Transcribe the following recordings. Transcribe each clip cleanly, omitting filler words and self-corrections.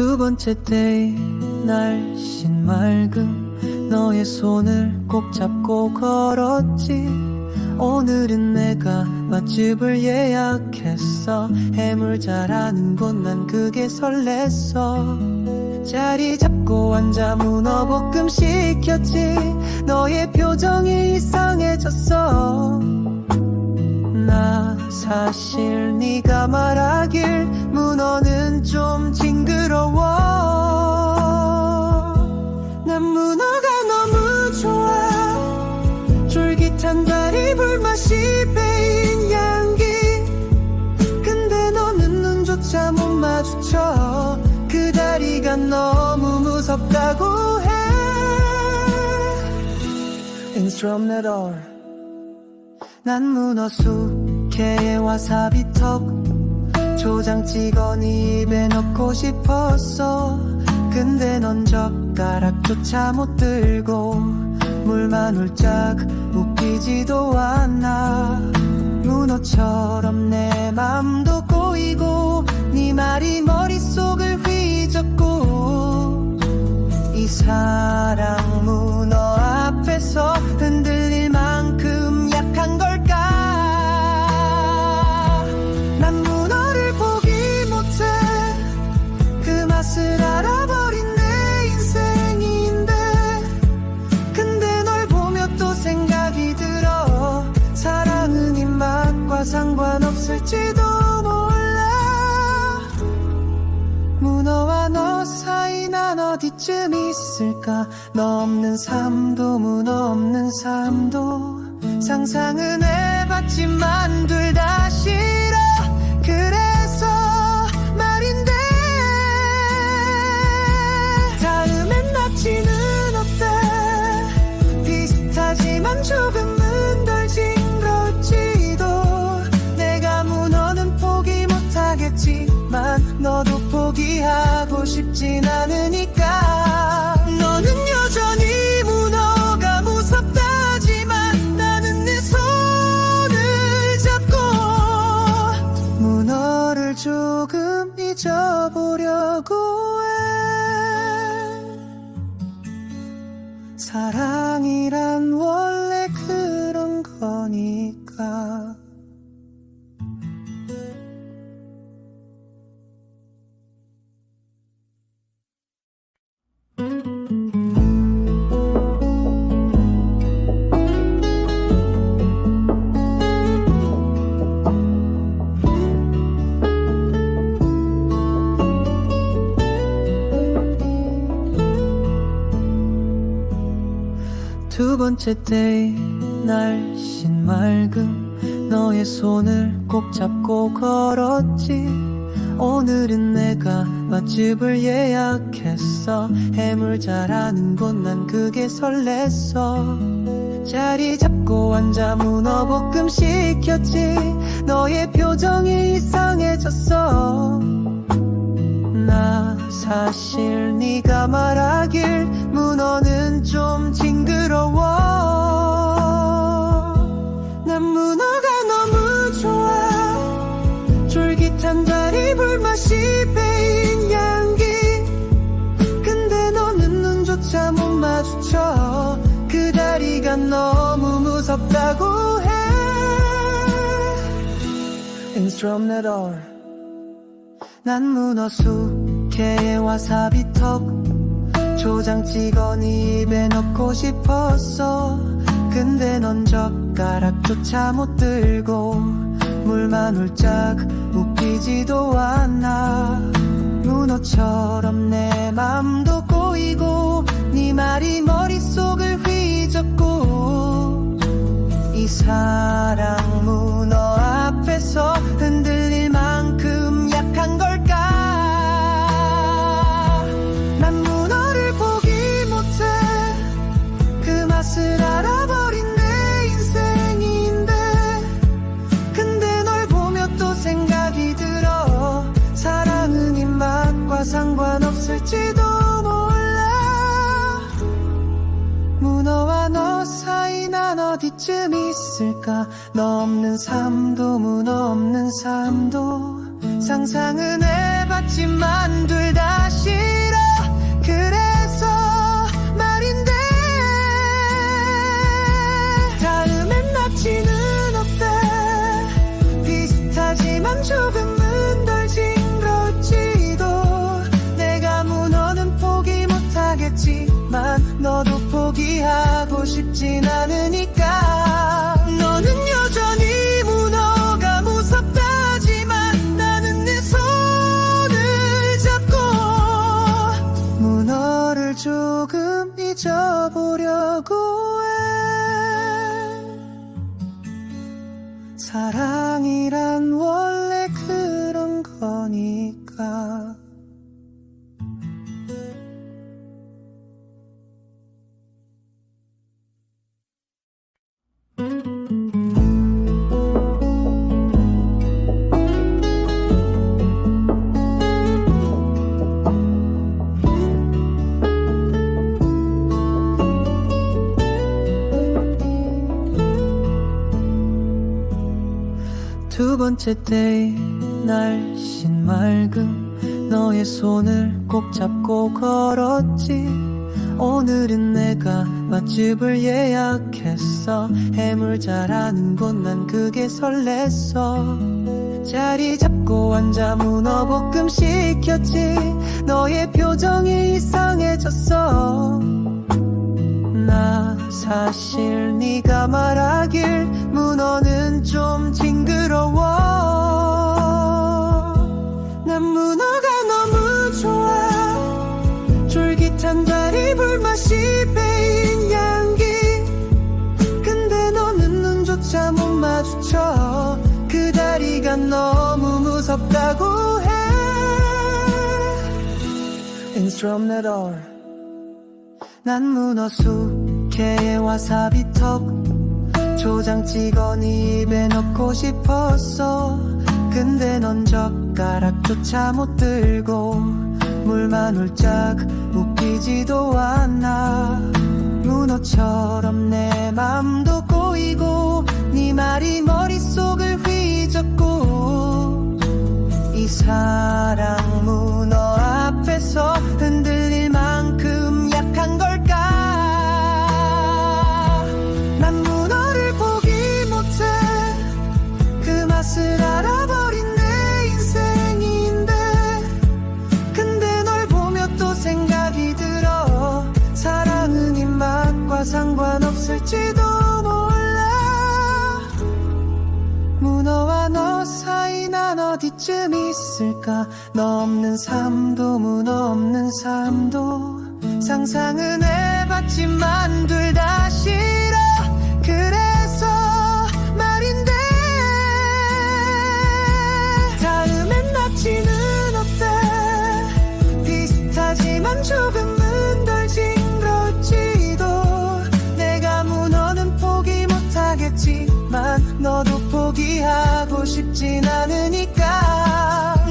두 번째 데이 날씬 맑음 너의 손을 꼭 잡고 걸었지. 오늘은 내가 맛집을 예약했어. 해물 잘하는 곳 난 그게 설렜어. 자리 잡고 앉아 문어볶음 시켰지. 너의 표정이 이상해졌어. 나 사실 네가 말하길 문어는 좀 징그러워. 난 문어가 너무 좋아. 쫄깃한 다리 불맛이 배인 향기. 근데 너는 눈조차 못 마주쳐. 그 다리가 너무 무섭다고 해. 인스트럼네더. 난 문어 숙회에 와사비 턱 초장 찍어 네 입에 넣고 싶었어. 근데 넌 젓가락조차 못 들고 물만 훌쩍 웃기지도 않아. 문어처럼 내 맘도 꼬이고 네 말이 머릿속을 휘젓고. 이 사랑 문어 앞에서 흔들릴 만큼 약한 걸까. 난 문어를 포기 못해. 그 맛을 알아버린 내 인생인데. 근데 널 보며 또 생각이 들어. 사랑은 입맛과 상관없을지도 몰라. 문어와 너 사이 난 어디쯤 있을까. 너 없는 삶도 문어 없는 삶도 상상은 해봤지만 둘 다 싫어. 그래서 말인데 다음엔 낙지는 어때. 비슷하지만 조금은 덜 징그러울지도. 내가 문어는 포기 못하겠지만 너도 포기하고 싶진 않으니까. 너는 여전히 문어가 무섭다지만 나는 내 손을 잡고 문어를 조금 잊어보려고 해. 사랑이란 원래 그런 거니까. 두 번째 데이 날씬 맑음 너의 손을 꼭 잡고 걸었지. 오늘은 내가 맛집을 예약했어. 해물 잘하는 곳 난 그게 설렜어. 자리 잡고 앉아 문어볶음 시켰지. 너의 표정이 이상해졌어. 나 사실 네가 말하길 문어는 좀 징그러워. 난 문어가 너무 좋아. 쫄깃한 다리 불맛이 배인 향기. 근데 너는 눈조차 못 마주쳐. 그 다리가 너무 무섭다고 해. 인스트럼네더. 난 문어 숙회에 와사비 턱 초장 찍어 네 입에 넣고 싶었어. 근데 넌 젓가락조차 못 들고 물만 훌쩍 웃기지도 않아. 문어처럼 내 맘도 꼬이고 네 말이 머릿속을 휘젓고. 이 사랑 문어 앞에서 흔들릴 만큼 약한 걸까. 난 문어를 포기 못해. 그 맛을 알아버린 내 인생인데. 근데 널 보며 또 생각이 들어. 사랑은 입맛과 상관없을지도 몰라. 문어와 너 사이 난 어디쯤 있을까. 너 없는 삶도 문어 없는 삶도 상상은 해봤지만 둘 다 싫어. 그래서 말인데 다음엔 납치는 어때? 비슷하지만 조금은 덜 징그러울지도. 내가 문어는 포기 못하겠지만 너도 포기하고 싶진 않으니까. 너는 여전히 문어가 무섭다지만 나는 내 손을 잡고 문어를 조금 잊어보려고 해. 사랑이란 원래 그런 거니까. 두 번째 데이 날씬 맑음 너의 손을 꼭 잡고 걸었지. 오늘은 내가 맛집을 예약했어. 해물 잘하는 곳 난 그게 설렜어. 자리 잡고 앉아 문어볶음 시켰지. 너의 표정이 이상해졌어. 나 사실 네가 말하길 문어는 좀 징그러워. 난 문어가 너무 좋아. 쫄깃한 다리 불맛이 배인 향기. 근데 너는 눈조차 못 마주쳐. 그 다리가 너무 무섭다고 해. 인스트럼네돌. 난 문어 숙회에 와사비 턱 초장 찍어 네 입에 넣고 싶었어. 근데 넌 젓가락조차 못 들고 물만 훌쩍 웃기지도 않아. 문어처럼 내 맘도 꼬이고 네 말이 머릿속을 휘젓고. 이 사랑 문어 앞에서 흔들릴 만큼 약한 걸까? 난 문어를 포기 못해. 그 맛을 알아버린 내 인생인데. 근데 널 보며 또 생각이 들어. 사랑은 입맛과 상관없을지도 몰라. 문어와 너 사이 난 어디쯤 있을까? 너 없는 삶도 문어 없는 삶도. 상상은 해봤지만 둘 다 싫어. 그래서 말인데 다음엔 납치는 어때? 비슷하지만 조금은 덜 징그러울지도. 내가 문어는 포기 못하겠지만 너도 포기하고 싶진 않으니까.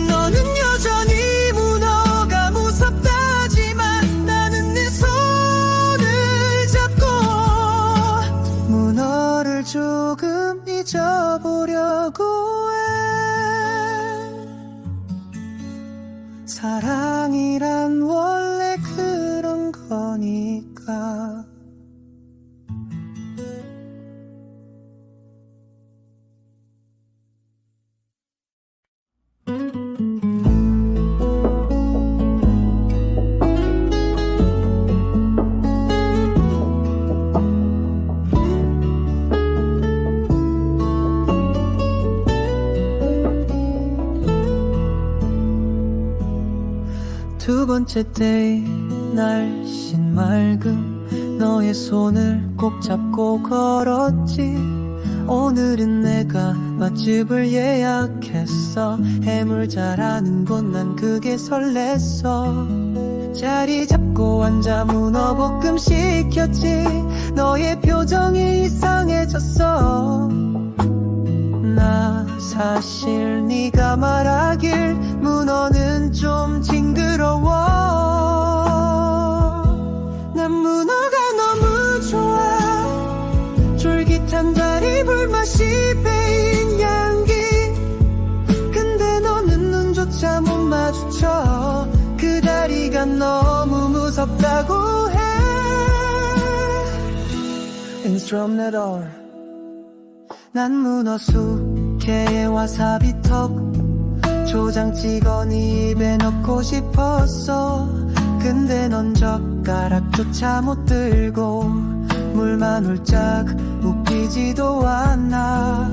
너는 여전히 문어가 무섭다지만 나는 내 손을 잡고 문어를 조금 잊어보려고 해. 사랑이란 원래 그런 거니까. 두 번째 데이 날씬 맑음 너의 손을 꼭 잡고 걸었지. 오늘은 내가 맛집을 예약했어. 해물 잘하는 곳 난 그게 설렜어. 자리 잡고 앉아 문어볶음 시켰지. 너의 표정이 이상해졌어. 나 사실 네가 말하길 문어는 좀 징그러워. 난 문어가 너무 좋아. 쫄깃한 다리 불맛이 배인 향기. 근데 너는 눈 눈조차 못 마주쳐. 그 다리가 너무 무섭다고 해. 인스트루멘털. 난 문어 숙회에 와사비 턱 초장 찍어 네 입에 넣고 싶었어. 근데 넌 젓가락조차 못 들고 물만 훌쩍 웃기지도 않아.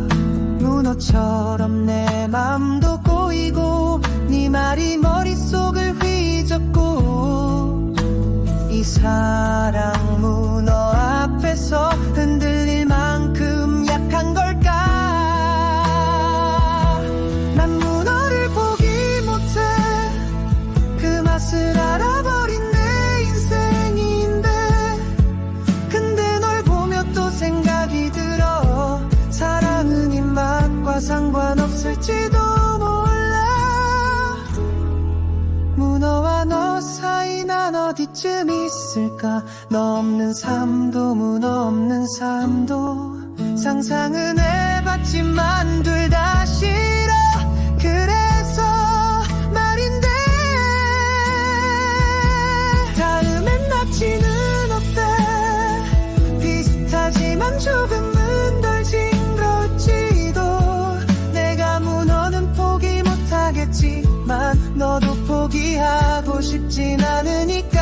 문어처럼 내 맘도 꼬이고 네 말이 머릿속을 휘젓고. 이 사랑 문어 앞에서 흔들릴 만큼 약한 걸까. 난 문어를 포기 못해. 그 맛을 알아버린 내 인생인데. 근데 널 보며 또 생각이 들어. 사랑은 입맛과 상관없을지도 몰라. 문어와 너 사이 난 어디쯤 있을까. 너 없는 삶도 문어 없는 삶도 상상은 해봤지만 둘 다 싫어. 그래서 말인데 다음엔 납치는 어때. 비슷하지만 조금은 덜 징그러울지도. 내가 문어는 포기 못하겠지만 너도 포기하고 싶진 않으니까.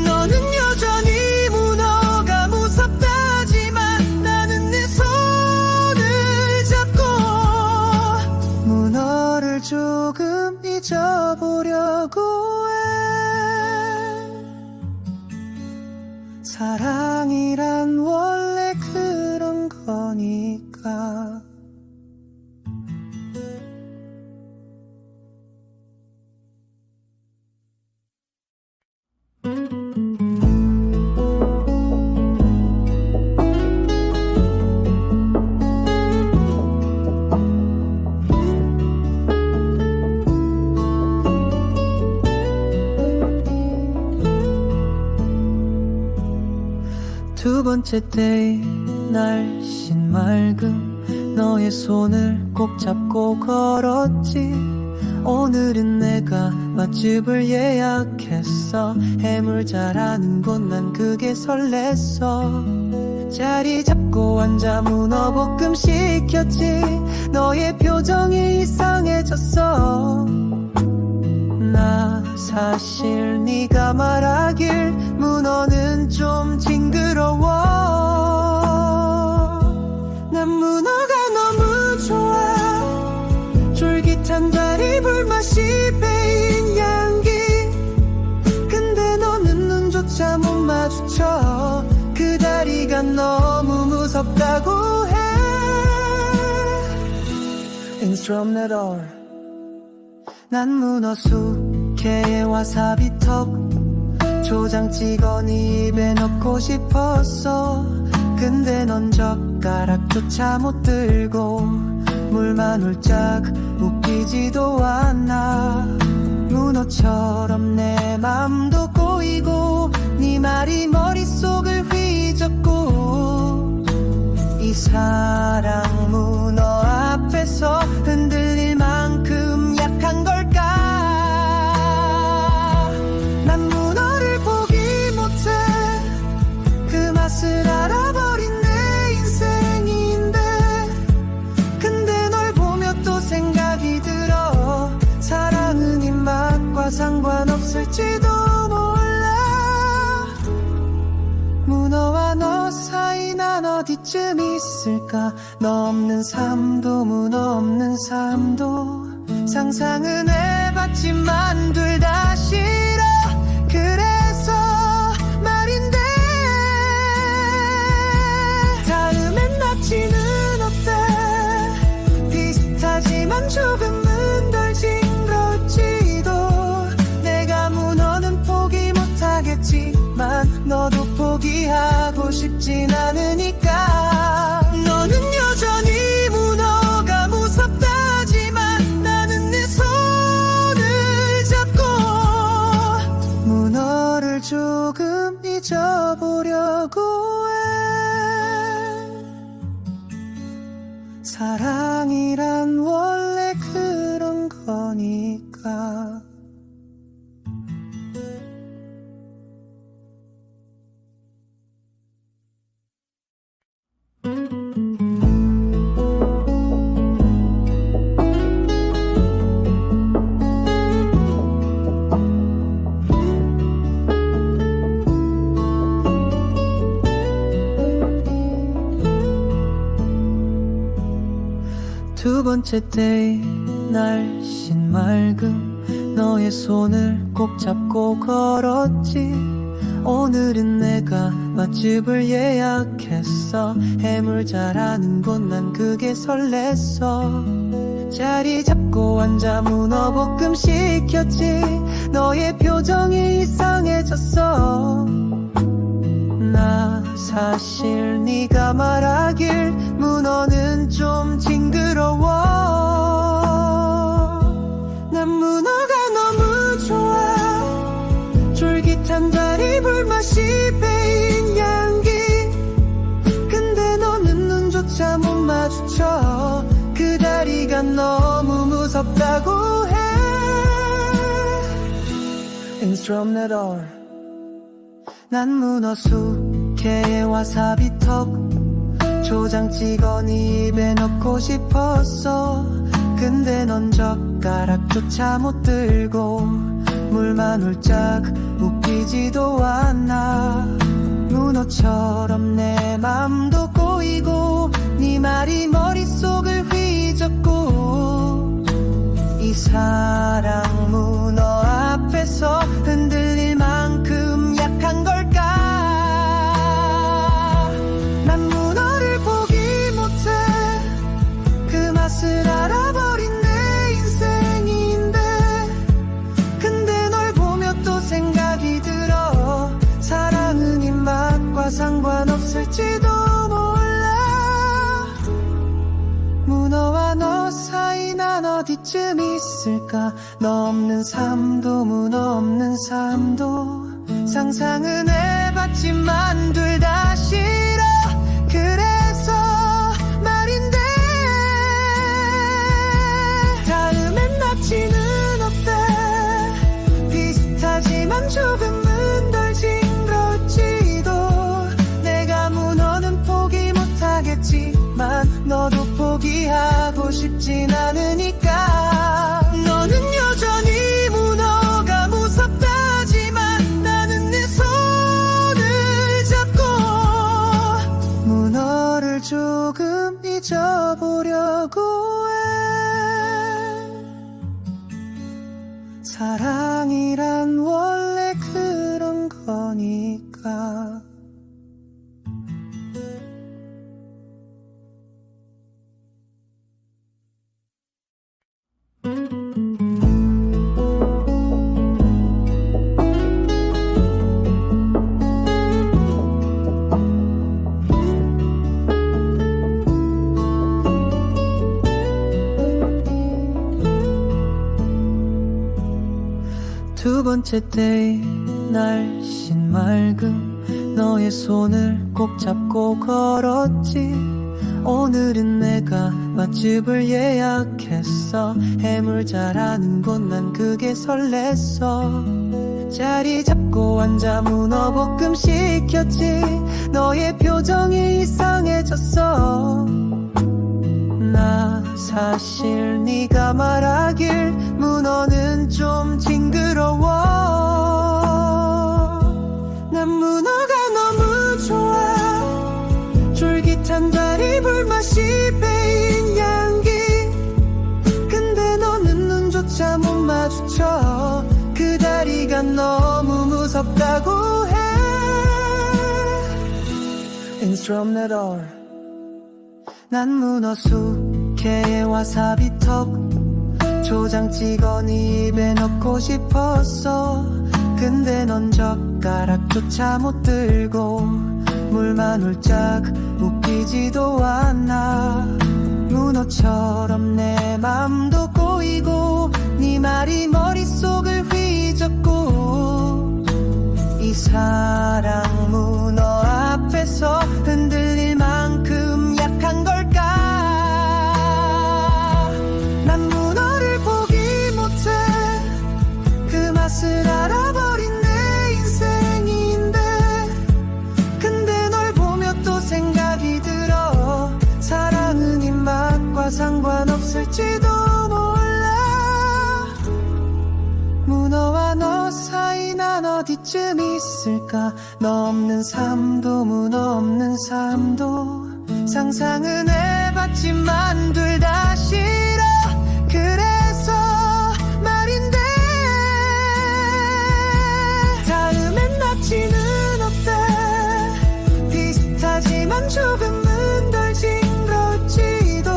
너는 여전히 문어가 무섭다지만 나는 내 손을 잡고 문어를 조금 잊어보려고 해. 사랑이란 원래 그런 거니까. 두 번째 데이 날씬 맑음 너의 손을 꼭 잡고 걸었지. 오늘은 내가 맛집을 예약했어. 해물 잘하는 곳 난 그게 설렜어. 자리 잡고 앉아 문어볶음 시켰지. 너의 표정이 이상해졌어. 나 사실 네가 말하길 문어는 좀 징그러워. 난 문어가 너무 좋아. 쫄깃한 다리 불맛이 배인 향기. 근데 너는 눈조차 못 마주쳐. 그 다리가 너무 무섭다고 해. 인스트루멘털. 난 문어 숙회에 와사비 턱 초장 찍어 네 입에 넣고 싶었어. 근데 넌 젓가락조차 못 들고 물만 훌쩍 웃기지도 않아. 문어처럼 내 맘도 꼬이고 네 말이 머릿속을 휘젓고. 이 사랑 문어 앞에서 흔들릴 만큼 약한 걸까. 난 문어를 포기 못해. 그 맛을 알아버린 내 인생인데. 근데 널 보며 또 생각이 들어. 사랑은 입맛과 상관없을지도 몰라. 문어와 너 사이 난 어디쯤 있을까. 너 없는 삶도 문어 없는 삶도 상상은 해봤지만 둘 다 싫어. 그래서 말인데 다음엔 납치는 어때. 비슷하지만 조금은 덜 징그러울지도. 내가 문어는 포기 못하겠지만 너도 포기하고 싶진 않으니까. 너는 여전히 문어가 무섭다지만 나는 내 손을 잡고 문어를 조금 잊어보려고 해. 사랑이란 원래 그런 거니. 두 번째 데이 날씬 맑음 너의 손을 꼭 잡고 걸었지. 오늘은 내가 맛집을 예약했어. 해물 잘하는 곳 난 그게 설렜어. 자리 잡고 앉아 문어볶음 시켰지. 너의 표정이 이상해졌어. 나 사실 네가 말하길 문어는 좀 징그러워. 난 문어가 너무 좋아. 쫄깃한 다리 불맛이 배인 향기. 근데 너는 눈조차 못 마주쳐. 그 다리가 너무 무섭다고 해. 인스트럼네더. 난 문어 숙회에 와사비 턱 초장 찍어 네 입에 넣고 싶었어. 근데 넌 젓가락조차 못 들고 물만 훌쩍 웃기지도 않아. 문어처럼 내 맘도 꼬이고 네 말이 머릿속을 휘젓고. 이 사랑 문어 앞에서 흔들릴 만큼 약한 걸까. 난 문어를 포기 못해. 그 맛을 알아버린 내 인생인데. 근데 널 보며 또 생각이 들어. 사랑은 입맛과 상관없을지도 몰라. 문어와 너 사이 난 어디쯤 있을까. 너 없는 삶도 문어 없는 삶도 상상은 해봤지만 둘 다 싫어. 그래서 말인데 다음엔 낙지는 어때. 비슷하지만 조금은 덜 징그러울지도. 내가 문어는 포기 못하겠지만 너도 포기하고 싶진 않으니까. 너는 여전히 문어가 무섭다지만 나는 내 손을 잡고 문어를 조금 잊어보려고 해. 사랑이란 원래 그런 거니까. 두 번째 데이 날씬 맑음 너의 손을 꼭 잡고 걸었지. 오늘은 내가 맛집을 예약했어. 해물 잘하는 곳 난 그게 설렜어. 자리 잡고 앉아 문어볶음 시켰지. 너의 표정이 이상해졌어. 나 사실 네가 말하길 문어는 좀 징그러워. 난 문어가 너무 좋아. 쫄깃한 다리 불맛이 배인 향기. 근데 너는 눈조차 못 마주쳐. 그 다리가 너무 무섭다고 해. 인스트럼네더. 난 문어 숙회에 와사비 턱 초장 찍어 네 입에 넣고 싶었어. 근데 넌 젓가락조차 못 들고 물만 훌쩍 웃기지도 않아. 문어처럼 내 맘도 꼬이고 네 말이 머릿속을 휘젓고. 이 사랑 문어 앞에서 흔들릴 만큼 약한 걸까. 난 문어를 포기 못해. 그 맛을 알아버린 내 인생인데. 근데 널 보며 또 생각이 들어. 사랑은 입맛과 상관없을지도 몰라. 문어와 너 사이 난 어디쯤 있을까. 너 없는 삶도 문어 없는 삶도 상상은 해. 해봤지만 둘 다 싫어. 그래서 말인데 다음엔 납치는 어때? 비슷하지만 조금은 덜 징그러울지도.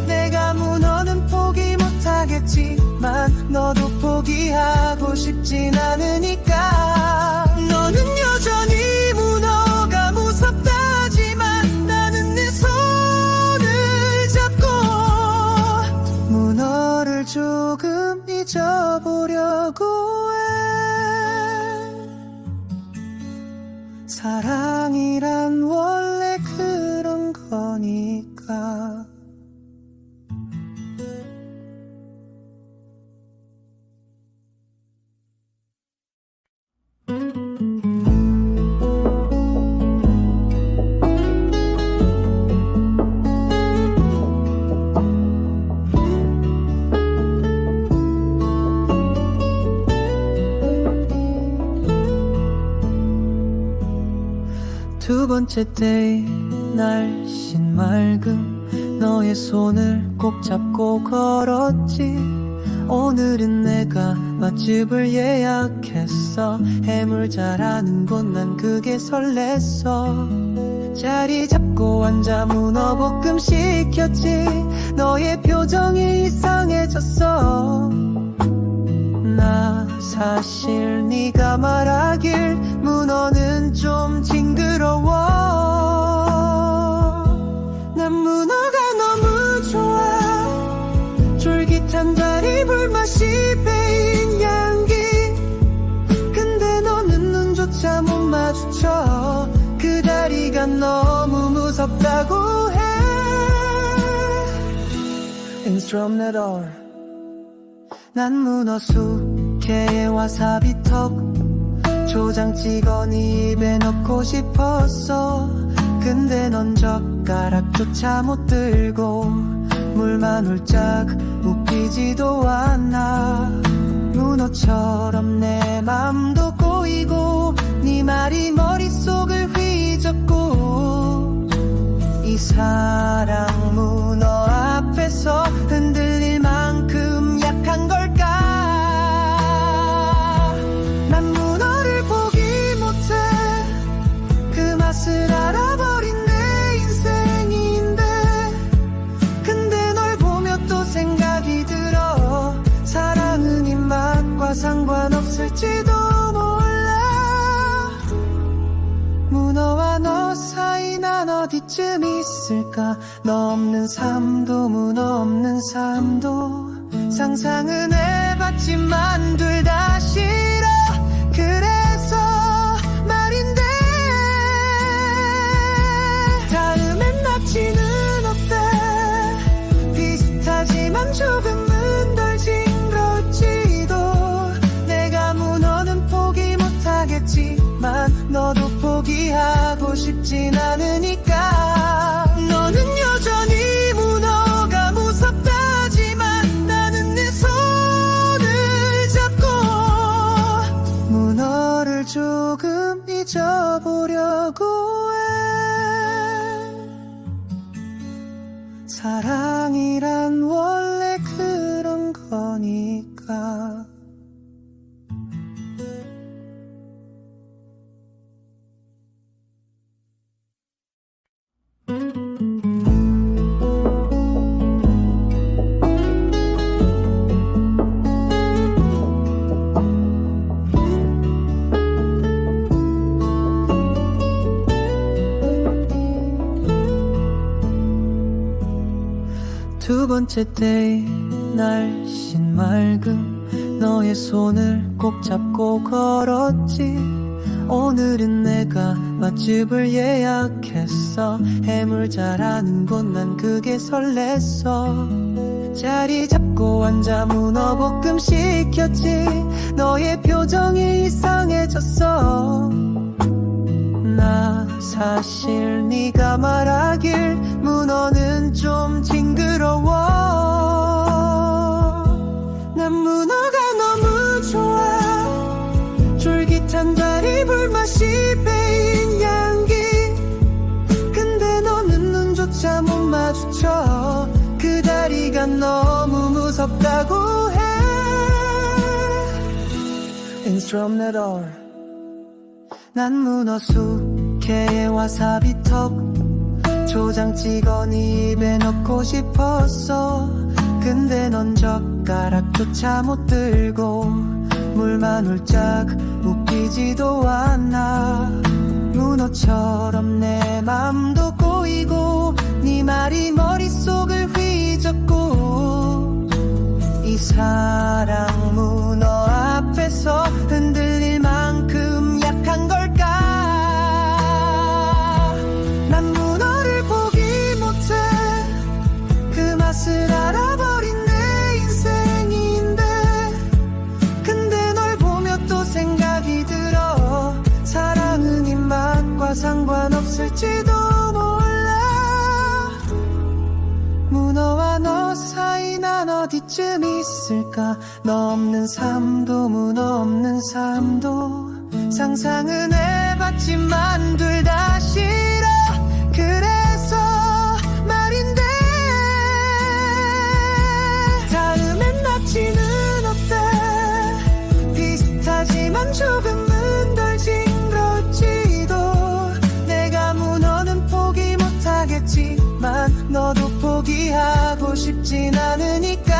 내가 문어는 포기 못하겠지만 너도 포기하고 싶진 않으니까. 너는 여전히 문어가 무섭다지만 나는 내 손을 잡고 문어를 조금 잊어보려고 해. 사랑이란 원래 그런 거니까. 두 번째 데이 날씬 맑음 너의 손을 꼭 잡고 걸었지. 오늘은 내가 맛집을 예약했어. 해물 잘하는 곳 난 그게 설렜어. 자리 잡고 앉아 문어볶음 시켰지. 너의 표정이 이상해졌어. 나 사실 네가 말하길 문어는 좀 징그러워. 난 문어가 너무 좋아. 쫄깃한 다리 불맛이 배인 향기. 근데 너는 눈조차 못 마주쳐. 그 다리가 너무 무섭다고 해. 인스트럼네돌. 난 문어 숙회에 와사비 턱 초장 찍어 네 입에 넣고 싶었어. 근데 넌 젓가락조차 못 들고 물만 훌쩍 웃기지도 않아. 문어처럼 내 맘도 꼬이고 네 말이 머릿속을 휘젓고. 이 사랑 문어 앞에서 흔들릴 만큼 약한 걸까? 난 문어를 포기 못해. 그 맛을 알아버린 내 인생인데. 근데 널 보며 또 생각이 들어. 사랑은 입맛과 상관없을지도 몰라. 문어와 너 사이 난 어디쯤 있을까? 너 없는 삶도 문어 없는 삶도 상상은 해봤지만 둘 다 싫어. 그래서 말인데 다음엔 납치는 어때? 비슷하지만 조금은 덜 징그러울지도. 내가 문어는 포기 못하겠지만 너도 포기하고 싶진 않으니까. 너는 여전히 문어가 무섭다지만 나는 내 손을 잡고 문어를 조금 잊어보려고 해. 사랑이란 원래 그런 거니까. 두 번째 데이 날씬 맑음 너의 손을 꼭 잡고 걸었지. 오늘은 내가 맛집을 예약했어. 해물 잘하는 곳 난 그게 설렜어. 자리 잡고 앉아 문어볶음 시켰지. 너의 표정이 이상해졌어. 나 사실 네가 말하길 문어는 좀 징그러워. 난 문어가 너무 좋아. 쫄깃한 다리 불맛이 배인 향기. 근데 너는 눈조차 못 마주쳐. 인스트루멘털 난 문어 숙회에 와사비 턱 초장 찍어 네 입에 넣고 싶었어. 근데 넌 젓가락조차 못 들고 물만 훌쩍 웃기지도 않아. 문어처럼 내 맘도 꼬이고 네 말이 머릿속을 휘젓고 이 사랑 문어 앞에서 흔들릴 만큼 약한 걸까. 난 문어를 포기 못해. 그 맛을 알아버린 내 인생인데 근데 널 보며 또 생각이 들어. 사랑은 입맛과 상관없을지도 몰라. 문어와 너 사이 난 어디쯤 있을까. 너 없는 삶도 문어 없는 삶도 상상은 해봤지만 둘 다 싫어. 그래서 말인데 다음엔 납치는 어때. 비슷하지만 조금은 덜 징그러울지도. 내가 문어는 포기 못하겠지만 너도 포기하고 싶진 않으니까.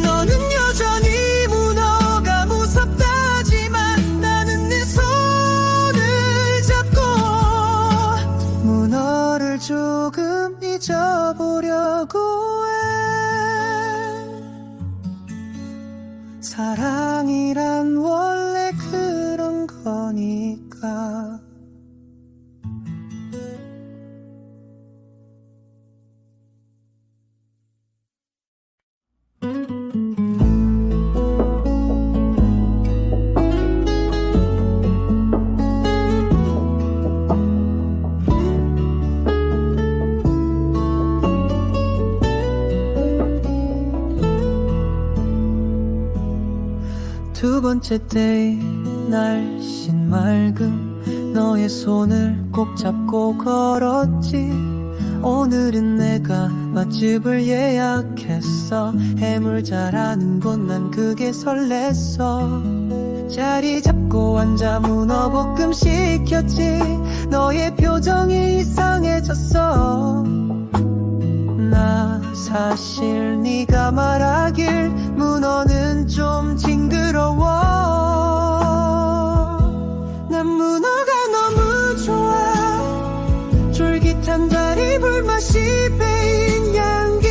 너는 여전히 문어가 무섭다지만 나는 내 손을 잡고 문어를 조금 잊어보려고 해. 사랑이란 원래 그런 거니까. 두 번째 데이 날씬 맑음 너의 손을 꼭 잡고 걸었지. 오늘은 내가 맛집을 예약했어. 해물 잘하는 곳 난 그게 설렜어. 자리 잡고 앉아 문어볶음 시켰지. 너의 표정이 이상해졌어. 나 사실 네가 말하길 문어는 좀 징그러워. 난 문어가 너무 좋아. 쫄깃한 다리 불맛이 배인 향기.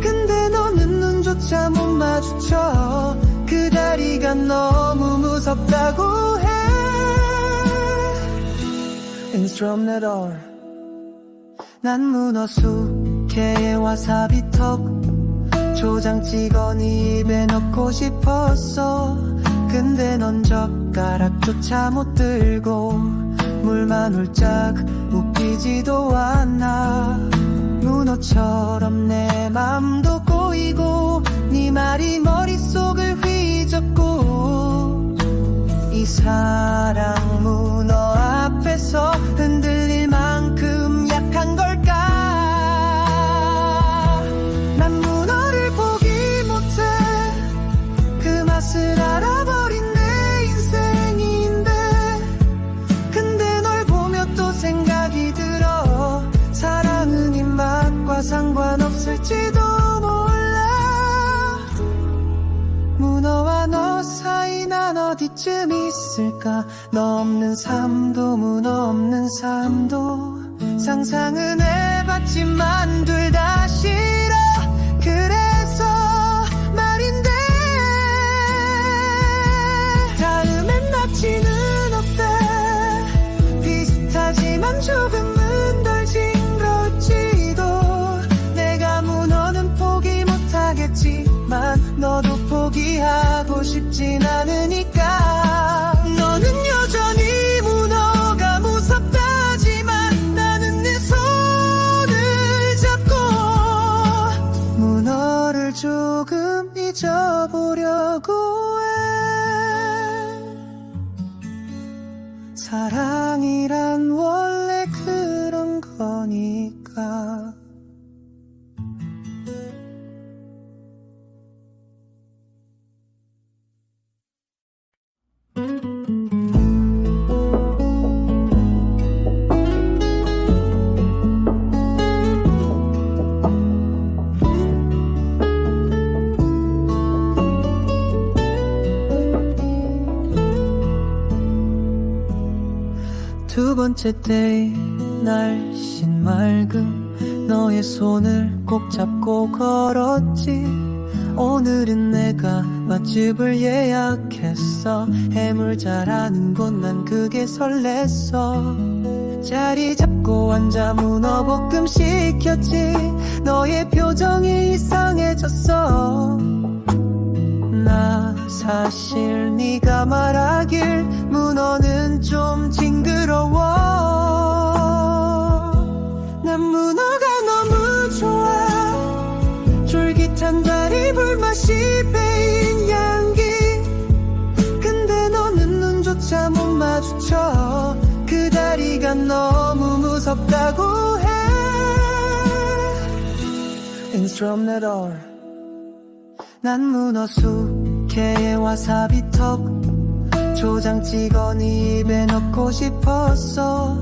근데 너는 눈조차 못 마주쳐. 그 다리가 너무 무섭다고 해. 인스트루멘털 난 문어 숙회에 와사비 턱 초장 찍어 네 입에 넣고 싶었어. 근데 넌 젓가락조차 못 들고 물만 훌쩍 웃기지도 않아. 문어처럼 내 맘도 꼬이고 네 말이 머릿속을 휘젓고 이 사랑 문어 앞에서 흔들릴 만큼 약한 걸까. 난 문어를 포기 못해. 그 맛을 알아버린 내 인생인데 근데 널 보며 또 생각이 들어. 사랑은 입맛과 상관없을지도 몰라. 문어와 너 사이 난 어디쯤 있을까. 너 없는 삶도 문어 없는 삶도 상상은 해봤지만 둘 다 싫어. 그래서 말인데 다음엔 납치는 어때. 비슷하지만 조금은 덜 징그러울지도. 내가 문어는 포기 못하겠지만 너도 포기하고 싶진 않으니까. 너는 여전히 문어가 무섭다지만 나는 내 손을 잡고 문어를 조금 잊어보려고 해. 사랑이란 원래 그런 거니까. 두 번째 데이 날씬 맑음 너의 손을 꼭 잡고 걸었지. 오늘은 내가 맛집을 예약했어. 해물 잘하는 곳 난 그게 설렜어. 자리 잡고 앉아 문어볶음 시켰지. 너의 표정이 이상해졌어. 나 사실 네가 말하길 문어는 좀 징그러워. 난 문어가 너무 좋아. 쫄깃한 다리 불맛이 배인 향기. 근데 너는 눈조차 못 마주쳐. 그 다리가 너무 무섭다고 해. 인스트루멘털. 난 문어 숙회에 와사비 턱 초장 찍어 네 입에 넣고 싶었어.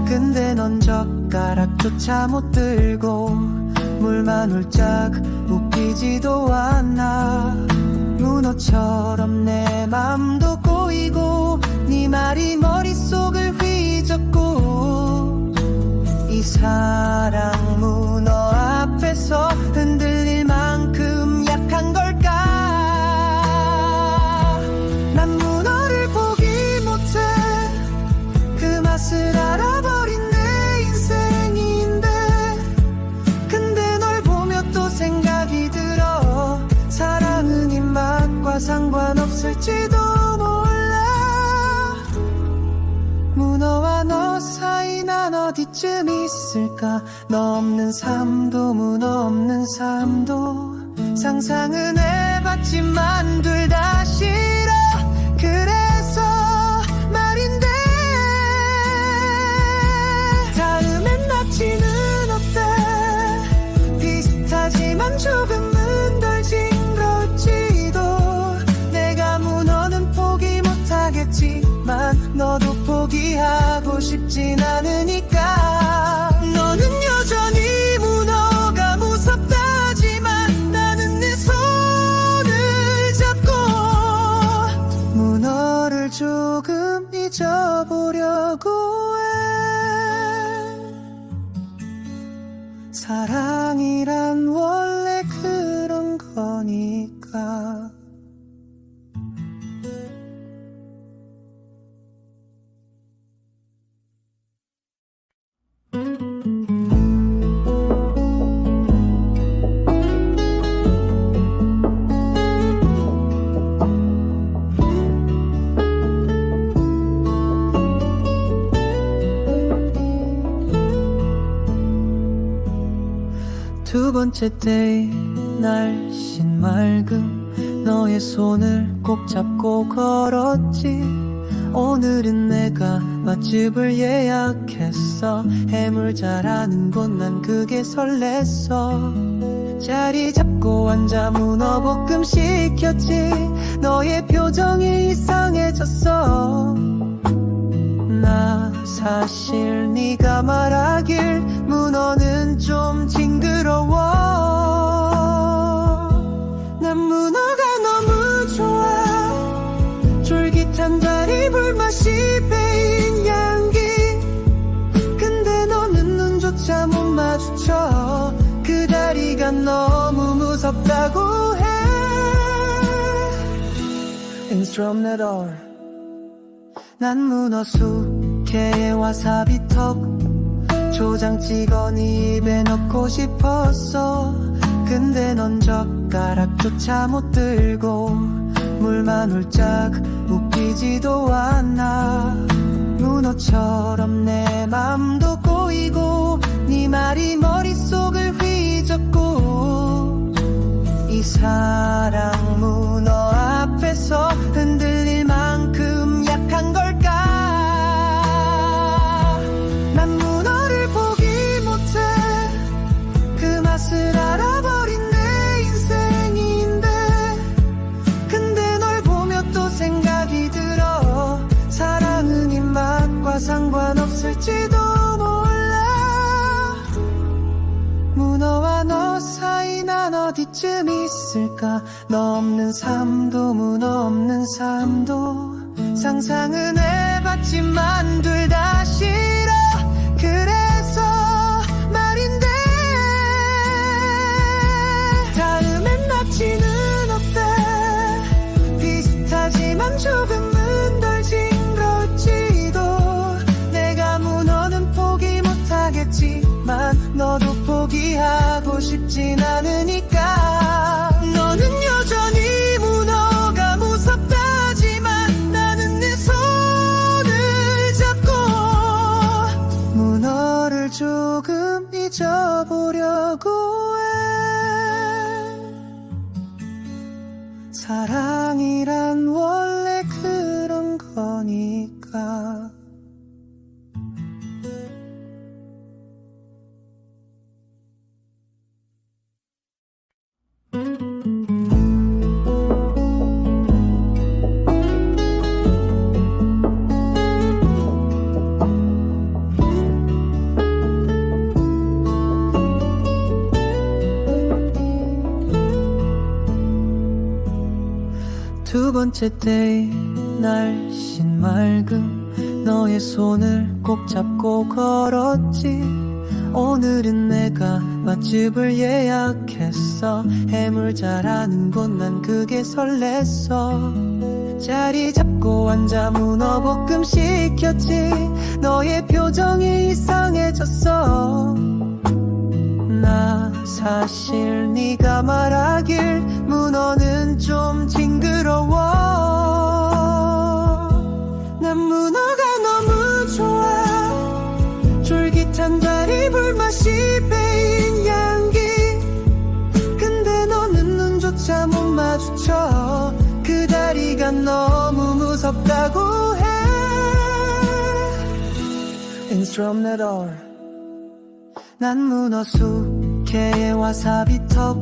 근데 넌 젓가락조차 못 들고 물만 훌쩍 웃기지도 않아. 문어처럼 내 맘도 꼬이고 네 말이 머릿속을 휘젓고. 이 사랑 문어 앞에서 흔들릴 만큼 약한 걸까. 난 문어를 포기 못해. 그 맛을 알아버린 내 인생인데. 근데 널 보며 또 생각이 들어. 사랑은 입맛과 상관없을지도 몰라. 문어와 너 사이 난 어디쯤 있을까. 너 없는 삶도 문어 없는 삶도 상상은 해봤지만 둘 다 싫어. 그래서 말인데 다음엔 낙지는 어때. 비슷하지만 조금은 덜 징그러울지도. 내가 문어는 포기 못하겠지만 너도 포기하고 싶진 않으니까. 너는 여전히 문어가 무섭다지만 나는 내 손을 잡고 문어를 조금 잊어보려고 해. 사랑이란 원래 그런 거니까. 두 번째 데이 날씬 맑음 너의 손을 꼭 잡고 걸었지. 오늘은 내가 맛집을 예약했어. 해물 잘하는 곳 난 그게 설렜어. 자리 잡고 앉아 문어볶음 시켰지. 너의 표정이 이상해졌어. 나 사실 네가 말하길 문어는 좀 징그러워. 난 문어가 너무 좋아. 쫄깃한 다리 불맛이 배인 향기. 근데 너는 눈조차 못 마주쳐. 그 다리가 너무 무섭다고 해. 인스트루멘털. 난 문어 숙회에 와사비 턱 초장 찍어 네 입에 넣고 싶었어. 근데 넌 젓가락조차 못 들고 물만 훌쩍 웃기지도 않아. 문어처럼 내 맘도 꼬이고 네 말이 머릿속을 휘젓고. 이 사랑 문어 앞에서 흔들릴 만큼 약한 걸까. 난 문어를 포기 못해. 그 맛을 알아버린 내 인생인데. 근데 널 보며 또 생각이 들어. 사랑은 입맛과 상관없을지도 몰라. 문어와 너 사이 난 어디쯤 있을까. 너 없는 삶도 문어 없는 삶도 상상은 해봤지만 둘 다 싫어. 그래서 말인데 다음엔 낙지는 어때? 비슷하지만 조금은 덜 징그러울지도. 내가 문어는 포기 못하겠지만 너도 포기하고 싶진 않으니까. 너는 여전히 문어가 무섭다지만 나는 내 손을 잡고 문어를 조금 잊어보려고 해. 사랑이란 원래 그런 거니까. 두 번째 데이 날씬 맑음 너의 손을 꼭 잡고 걸었지. 오늘은 내가 맛집을 예약했어. 해물 잘하는 곳 난 그게 설렜어. 자리 잡고 앉아 문어볶음 시켰지. 너의 표정이 이상해졌어. 나 사실 네가 말하길 문어는 좀 징그러워. 난 문어가 너무 좋아. 쫄깃한 다리 불맛이 배인 향기. 근데 너는 눈조차 못 마주쳐. 그 다리가 너무 무섭다고 해. 인스트럼네돌. 난 문어 숙회에 와사비 턱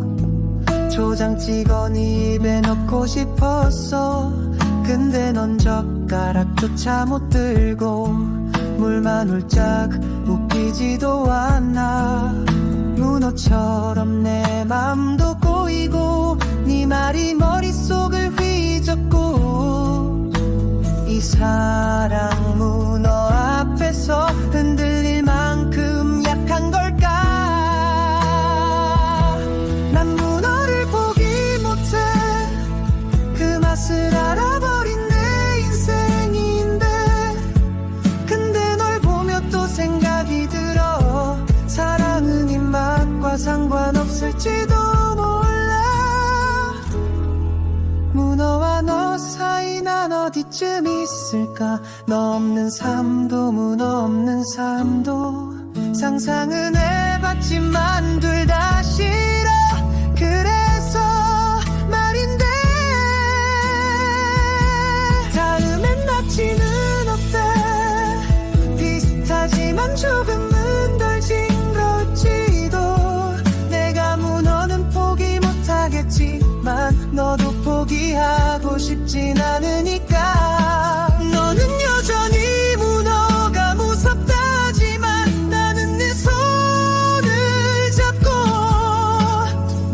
초장 찍어 네 입에 넣고 싶었어. 근데 넌 젓가락조차 못 들고 물만 훌쩍 웃기지도 않아. 문어처럼 내 맘도 꼬이고 네 말이 머릿속을 휘젓고. 이 사랑 문어 앞에서 흔들릴 만큼 약한 걸까? 난 문어를 포기 못해. 그 맛을 알아버린 내 인생인데. 근데 널 보며 또 생각이 들어. 사랑은 입맛과 상관없을지도 몰라. 문어와 너 사이 난 어디쯤 있을까? 너 없는 삶도 문어 없는 삶도. 상상은 해봤지만 둘 다 싫어. 그래서 말인데 다음엔 낙지는 어때? 비슷하지만 조금은 덜 징그러울지도. 내가 문어는 포기 못하겠지만 너도 포기하고 싶진 않으니까. 너는 여전히 문어가 무섭다지만 나는 내 손을 잡고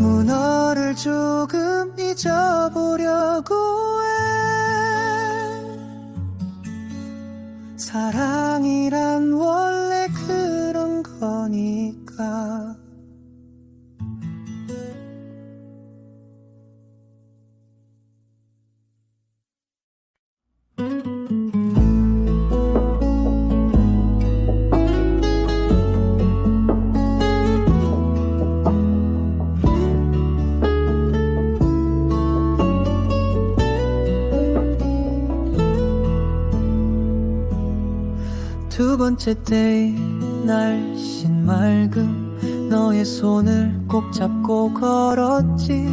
문어를 조금 잊어보려고 해. 사랑이란 원래 그런 거니까. 두 번째 데이 날씬 맑음 너의 손을 꼭 잡고 걸었지.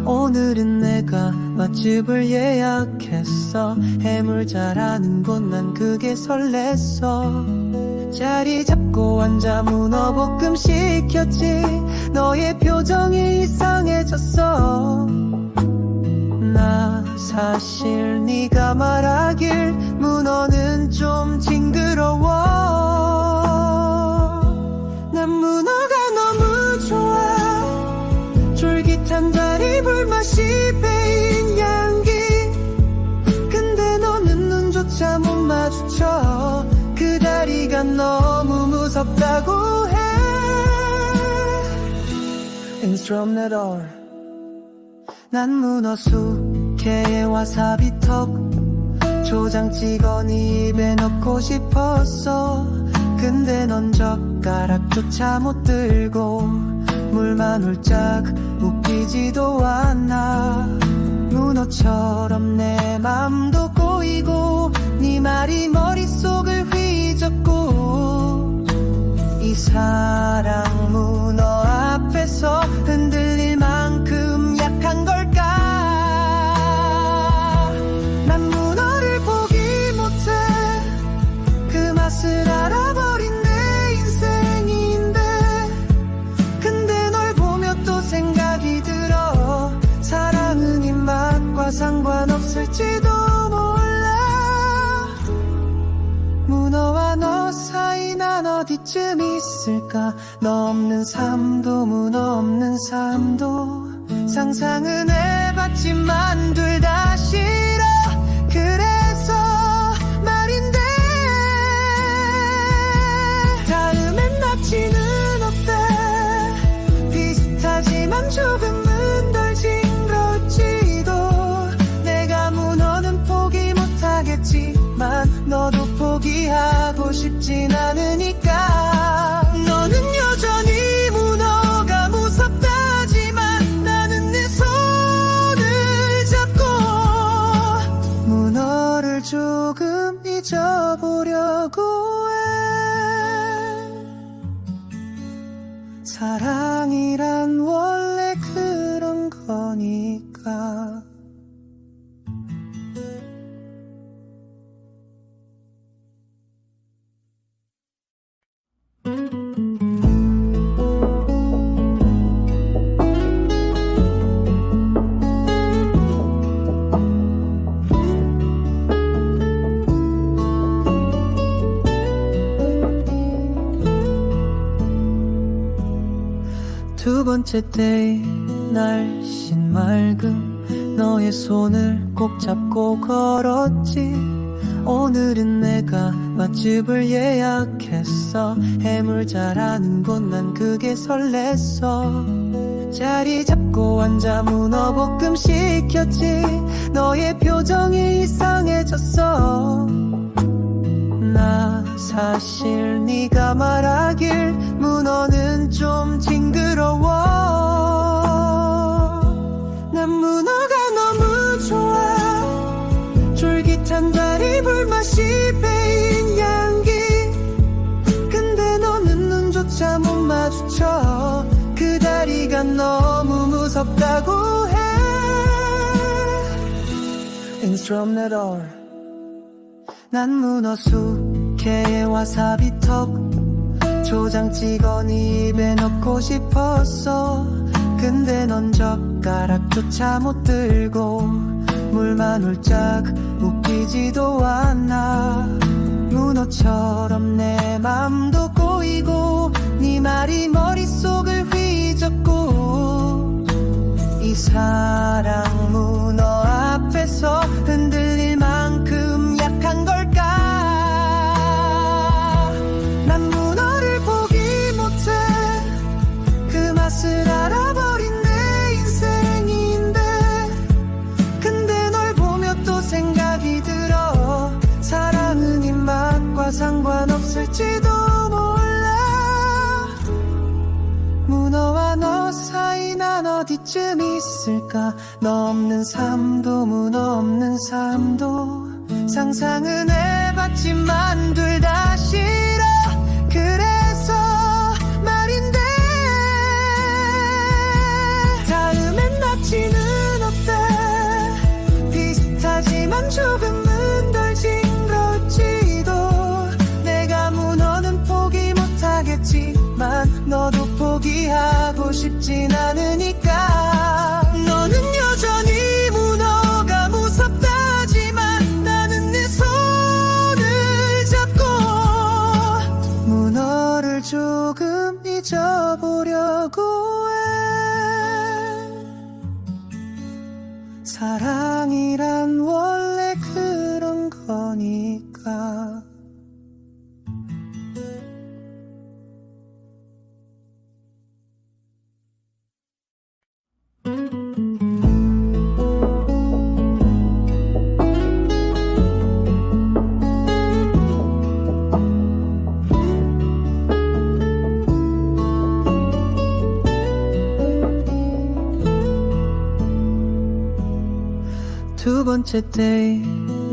오늘은 내가 맛집을 예약했어. 해물 잘하는 곳 난 그게 설렜어. 자리 잡고 앉아 문어볶음 시켰지. 너의 표정이 이상해졌어. 나 사실 네가 말하길 문어는 좀 징그러워. 난 문어가 너무 좋아. 쫄깃한 다리 불맛이 배인 향기. 근데 너는 눈 무섭다고 해. 인스트루멘털. 난 문어 숙회에 와사비 턱 초장 찍어 네 입에 넣고 싶었어. 근데 넌 젓가락조차 못 들고 물만 훌쩍 웃기지도 않아. 문어처럼 내 맘도 꼬이고 네 말이 머릿속을 휘젓고 이 사랑 문어 앞에서 흔들릴 만큼 약한 걸까. 난 문어를 포기 못해. 그 맛을 알아버린 내 인생인데 근데 널 보며 또 생각이 들어. 사랑은 입맛과 상관없을지도 몰라. 문어와 너 사이 난 어디쯤 있을까. 너 없는 삶도 문어 없는 삶도 상상은 해봤지만 둘 다 싫어. 그래서 말인데 다음엔 납치는 어때. 비슷하지만 조금은 덜 징그러울지도. 내가 문어는 포기 못하겠지만 너도 포기하고 싶진 않으니까. 너는 여전히 문어가 무섭다지만 나는 내 손을 잡고 문어를 조금 잊어보려고 해. 사랑이란 원래 그런 거니까. 두 번째 데이 날씬 맑음 너의 손을 꼭 잡고 걸었지. 오늘은 내가 맛집을 예약했어. 해물 잘하는 곳 난 그게 설렜어. 자리 잡고 앉아 문어볶음 시켰지. 너의 표정이 이상해졌어. 나 사실 네가 말하길 문어는 좀 징그러워. 난 문어가 너무 좋아. 쫄깃한 다리 불맛이 배인 향기. 근데 너는 눈조차 못 마주쳐. 그 다리가 너무 무섭다고 해. 인스트루멘털. 난 문어 숙회에 와사비 턱 초장 찍어 네 입에 넣고 싶었어. 근데 넌 젓가락조차 못 들고 물만 훌쩍 웃기지도 않아. 문어처럼 내 맘도 꼬이고 네 말이 머릿속을 휘젓고 이 사랑 문어 앞에서 흔들릴 만큼 약한 걸까. 난 문어를 포기 못해. 그 맛을 알아버린 내 인생인데 근데 널 보며 또 생각이 들어. 사랑은 입맛과 상관없을지도 몰라. 문어와 너 사이 난 어디쯤 있을까. 너 없는 삶도 문어 없는 삶도 상상은 해봤지만 둘 다 싫어. 그래서 말인데 다음엔 납치는 어때. 비슷하지만 조금은 덜 징그러울지도. 내가 문어는 포기 못하겠지만 너도 포기하고 싶진 않으니까. 너는 여전히 문어가 무섭다지만 나는 내 손을 잡고 문어를 조금 잊어보려고 해. 사랑이란 원래 그런 거니까. 두 번째 데이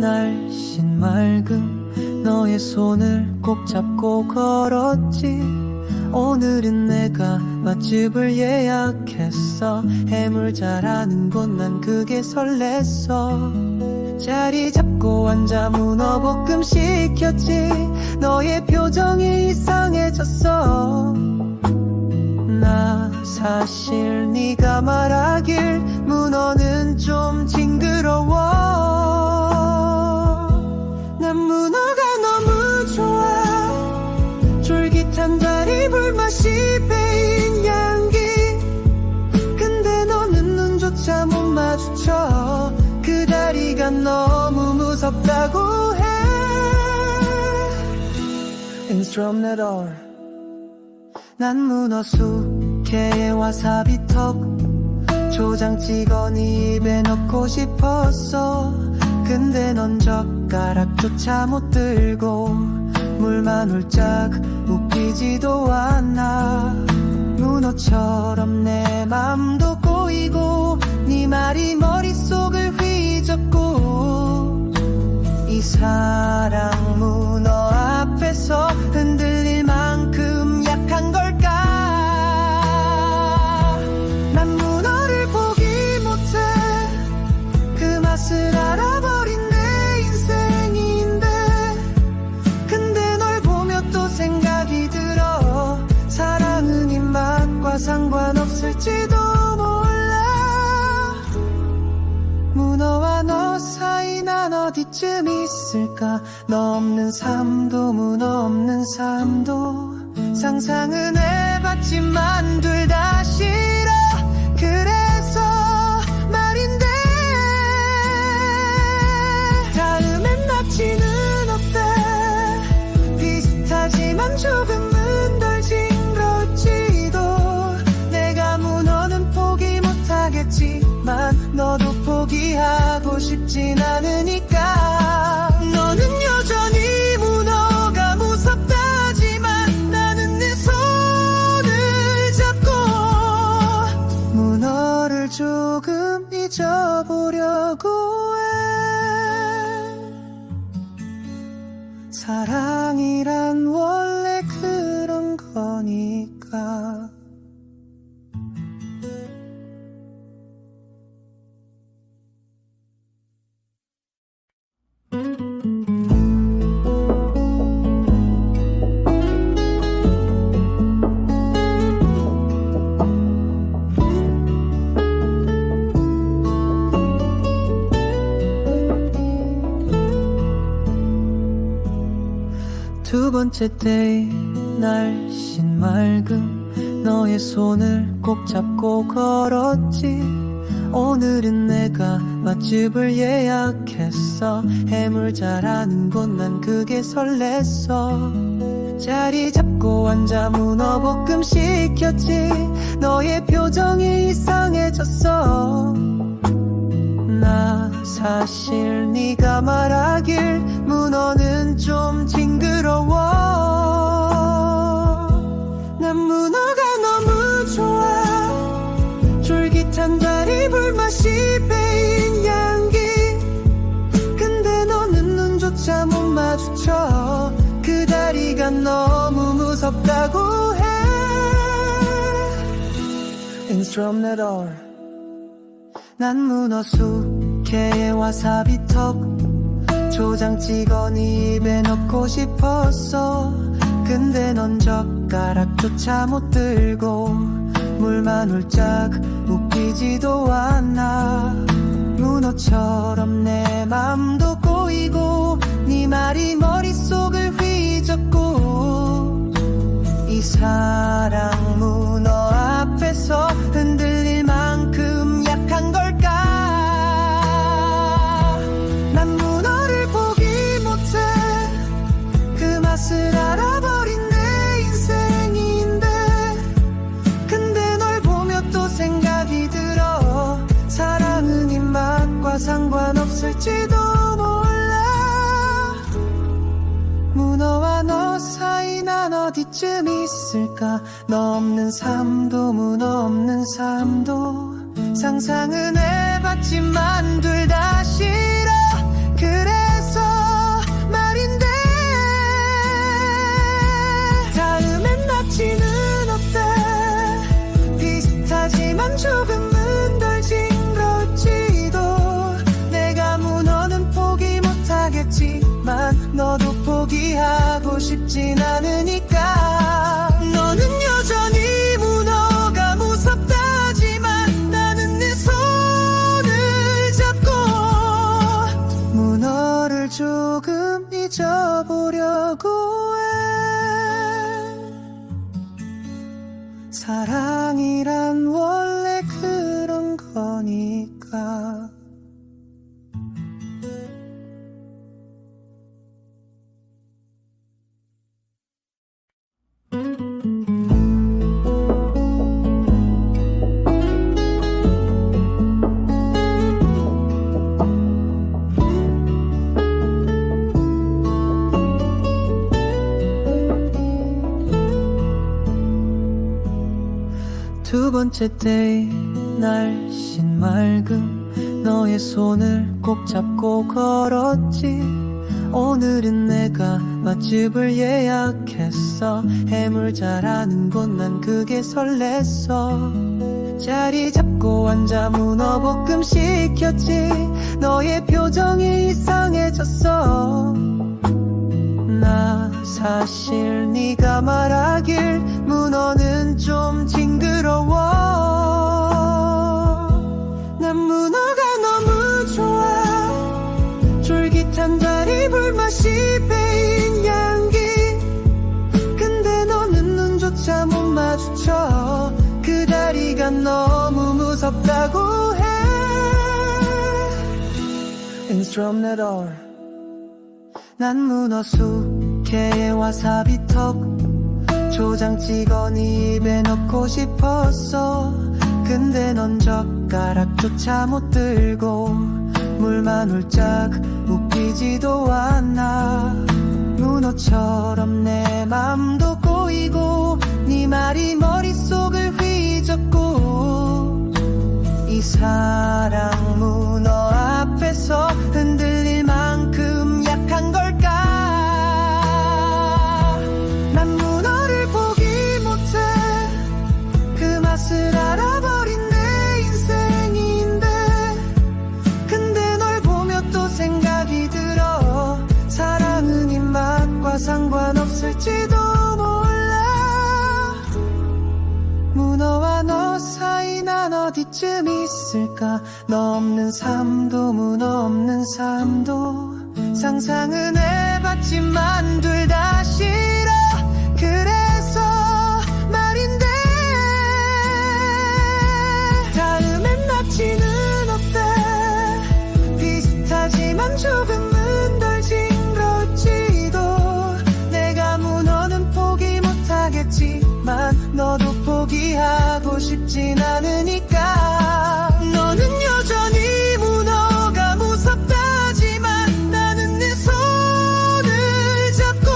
날씬 맑음 너의 손을 꼭 잡고 걸었지. 오늘은 내가 맛집을 예약했어. 해물 잘하는 곳 난 그게 설렜어. 자리 잡고 앉아 문어볶음 시켰지. 너의 표정이 이상해졌어. 나 사실 네가 말하길 문어는 좀 징그러워. 난 문어가 너무 좋아. 쫄깃한 다리 불맛이 배인 향기. 근데 너는 눈조차 못 마주쳐. 그 다리가 너무 무섭다고 해. 인스트럼네더. 난 문어 숙회에 와사비 턱 초장 찍어 네 입에 넣고 싶었어. 근데 넌 젓가락조차 못 들고 물만 훌쩍 웃기지도 않아. 문어처럼 내 맘도 꼬이고 네 말이 머릿속을 휘젓고. 이 사랑 문어 앞에서 흔들릴 만큼 약한 걸까. 난 문어를 포기 못해. 그 맛을 알아버린 내 인생인데. 근데 널 보며 또 생각이 들어. 사랑은 입맛과 상관없을지도 몰라. 문어와 너 사이 난 어디쯤 있을까. 너 없는 삶도 문어 없는 삶도 상상은 해봤지만 둘 다 싫어. 그래서 말인데 다음엔 납치는 어때. 비슷하지만 조금은 덜 징그러울지도. 내가 문어는 포기 못하겠지만 너도 포기하고 싶진 않으니까. 너는 여전히 문어가 무섭다지만 나는 내 손을 잡고 문어를 조금 잊어보려고 해. 사랑이란 원래 그런 거니까. 두 번째 데이 날씬 맑음 너의 손을 꼭 잡고 걸었지. 오늘은 내가 맛집을 예약했어. 해물 잘하는 곳 난 그게 설렜어. 자리 잡고 앉아 문어볶음 시켰지. 너의 표정이 이상해졌어. 나 사실 네가 말하길 문어는 좀 징그러워. 난 문어가 너무 좋아. 쫄깃한 다리 불맛이 배인 향기. 근데 너는 눈조차 못 마주쳐. 그 다리가 너무 무섭다고 해. 인스트럼네더. 난 문어 숙회에 와사비 턱 초장 찍어 네 입에 넣고 싶었어. 근데 넌 젓가락조차 못 들고 물만 훌쩍 웃기지도 않아. 문어처럼 내 맘도 꼬이고 네 말이 머릿속을 휘젓고. 이 사랑 문어 앞에서 흔들릴 만큼 약한 걸까. 난 문어를 포기 못해. 그 맛을 알아버린 내 인생인데. 근데 널 보며 또 생각이 들어. 사랑은 입맛과 상관없을지도 몰라. 문어와 너 사이 난 어디쯤 있을까. 너 없는 삶도 문어 없는 삶도 상상은 해봤지만 둘 다 싫어. 포기하고 싶진 않으니까. 너는 여전히 문어가 무섭다지만 나는 내 손을 잡고 문어를 조금 잊어보려고 해. 사랑이란 원래 그런 거니까. 두 번째 데이 날씬 맑음 너의 손을 꼭 잡고 걸었지. 오늘은 내가 맛집을 예약했어. 해물 잘하는 곳 난 그게 설렜어. 자리 잡고 앉아 문어볶음 시켰지. 너의 표정이 이상해졌어. 나 사실 네가 말하길 문어는 좀 징그러워. 난 문어가 너무 좋아. 쫄깃한 다리 불맛이 배인 향기. 근데 너는 눈조차 못 마주쳐. 그 다리가 너무 무섭다고 해. 인스트럼네더. 난 문어 숙회에 와사비 턱 초장 찍어 네 입에 넣고 싶었어. 근데 넌 젓가락조차 못 들고 물만 훌쩍 웃기지도 않아. 문어처럼 내 맘도 꼬이고 네 말이 머릿속을 휘젓고. 이 사랑 문어 앞에서 흔들릴 만큼 약한 걸까. 난 문어를 포기 못해. 그 맛을 알아버린 내 인생인데. 근데 널 보며 또 생각이 들어. 사랑은 입맛과 상관없을지도 몰라. 문어와 너 사이 난 어디쯤 있을까. 너 없는 삶도 문어 없는 삶도 상상은 해봤지만 둘 다 싫어. 그래서 말인데 다음엔 납치는 어때. 비슷하지만 조금은 덜 징그러울지도. 내가 문어는 포기 못하겠지만 너도 포기하고 싶진 않으니까. 너는 여전히 문어가 무섭다지만 나는 내 손을 잡고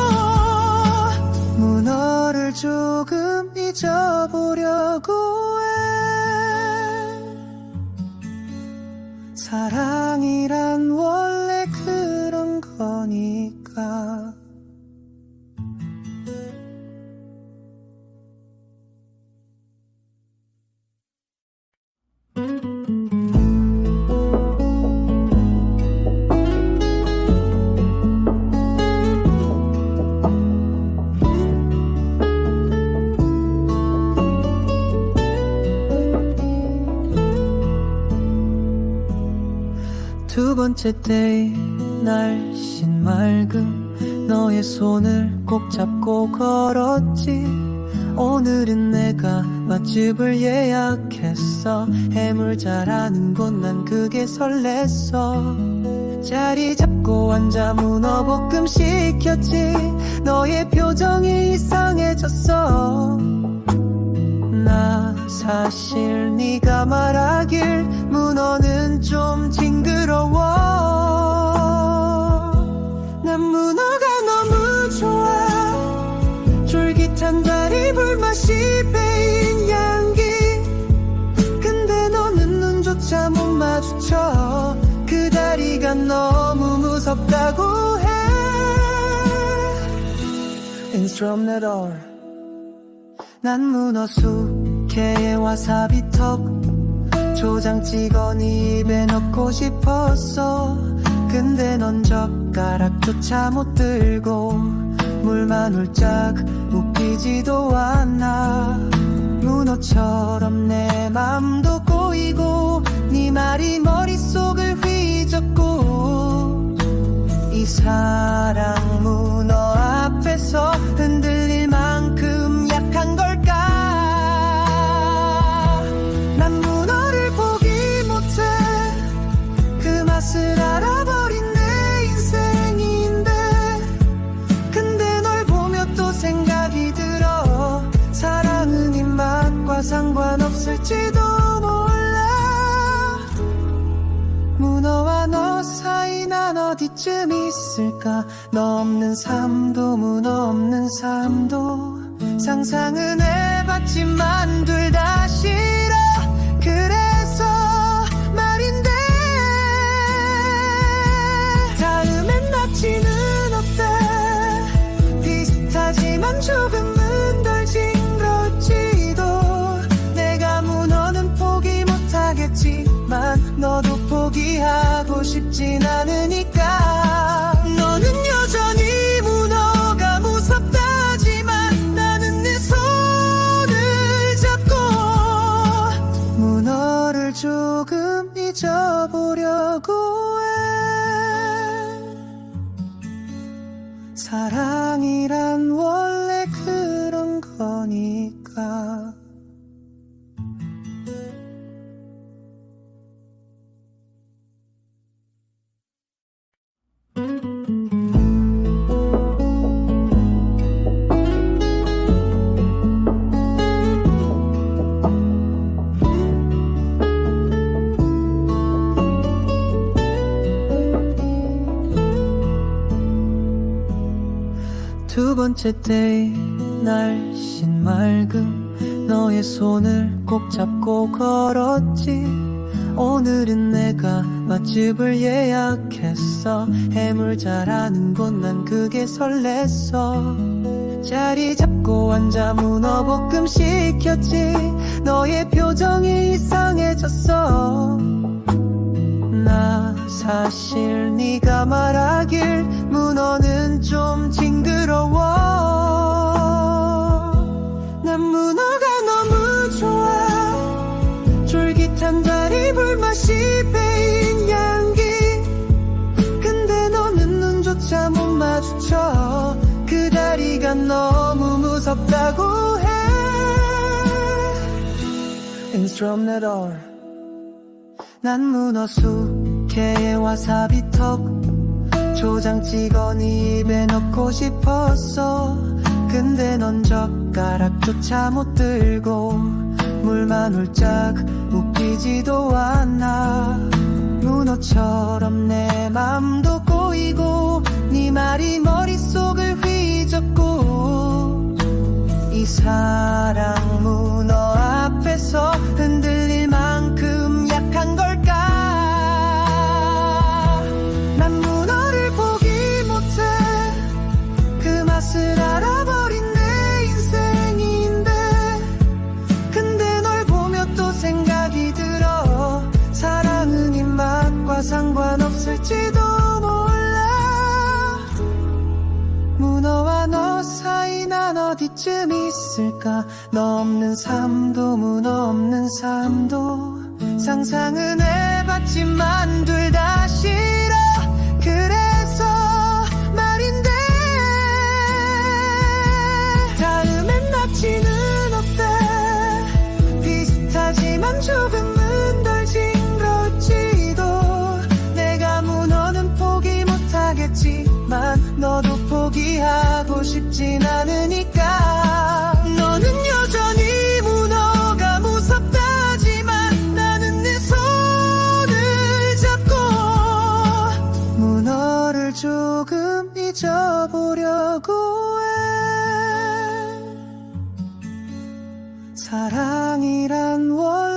문어를 조금 잊어보려고 해. 사랑이란 원래 그런 거니까. 두 번째 데이 날씬 맑음 너의 손을 꼭 잡고 걸었지. 오늘은 내가 맛집을 예약했어. 해물 잘하는 곳 난 그게 설렜어. 자리 잡고 앉아 문어볶음 시켰지. 너의 표정이 이상해졌어. 나 사실 네가 말하길 문어는 좀 징그러워. 난 문어가 너무 좋아. 쫄깃한 다리 불맛이 배인 향기. 근데 너는 눈조차 못 마주쳐. 그 다리가 너무 무섭다고 해. 인스트럼네더. 난 문어 숙회에 와사비 턱 초장 찍어 네 입에 넣고 싶었어. 근데 넌 젓가락조차 못 들고 물만 훌쩍 웃기지도 않아. 문어처럼 내 맘도 꼬이고 네 말이 머릿속을 휘젓고 이 사랑 문어 앞에서 흔들릴 만큼 약한 걸까. 난 문어를 포기 못해. 그 맛을 알아버린 내 인생인데 근데 널 보며 또 생각이 들어. 사랑은 입맛과 상관없을지도 몰라. 문어와 너 사이 난 어디쯤 있을까. 너 없는 삶도 문어 없는 삶도 상상은 해봤지만 둘 다 싫어. 그래서 말인데 다음엔 납치는 어때. 비슷하지만 조금은 덜 징그러울지도. 내가 문어는 포기 못하겠지만 너도 포기하고 싶진 않으니까. 너는 여전히 문어가 무섭다지만 나는 내 손을 잡고 문어를 조금 잊어보려고 해. 사랑이란 원래 그런 거니까. 두 번째 데이 날씬 맑음 너의 손을 꼭 잡고 걸었지. 오늘은 내가 맛집을 예약했어. 해물 잘하는 곳 난 그게 설렜어. 자리 잡고 앉아 문어볶음 시켰지. 너의 표정이 이상해졌어. 나 사실 네가 말하길 문어는 좀 징그러워. 난 문어가 너무 좋아. 쫄깃한 다리 불맛이 배인 향기. 근데 너는 눈조차 못 마주쳐. 그 다리가 너무 무섭다고 해. 인스트럼네돌. 난 문어 숙회에 와사비 턱 초장 찍어 네 입에 넣고 싶었어. 근데 넌 젓가락조차 못 들고 물만 훌쩍 웃기지도 않아. 문어처럼 내 맘도 꼬이고 네 말이 머릿속을 휘젓고 이 사랑 문어 앞에서 흔들릴 만큼 약한 걸까. 난 문어를 포기 못해. 그 맛을 알아버린 내 인생인데 근데 널 보며 또 생각이 들어. 사랑은 입맛과 상관없을지도 몰라. 문어와 너 사이 난 어디쯤 있을까. 너 없는 삶도 문어 없는 삶도 상상은 해봤지만 둘 다 싫어. 그래서 말인데 다음엔 납치는 어때. 비슷하지만 조금은 덜 징그러울지도. 내가 문어는 포기 못하겠지만 너도 포기하고 싶진 않으니까. 너는 여전히 문어가 무섭다지만 나는 내 손을 잡고 문어를 조금 잊어보려고 해. 사랑이란 원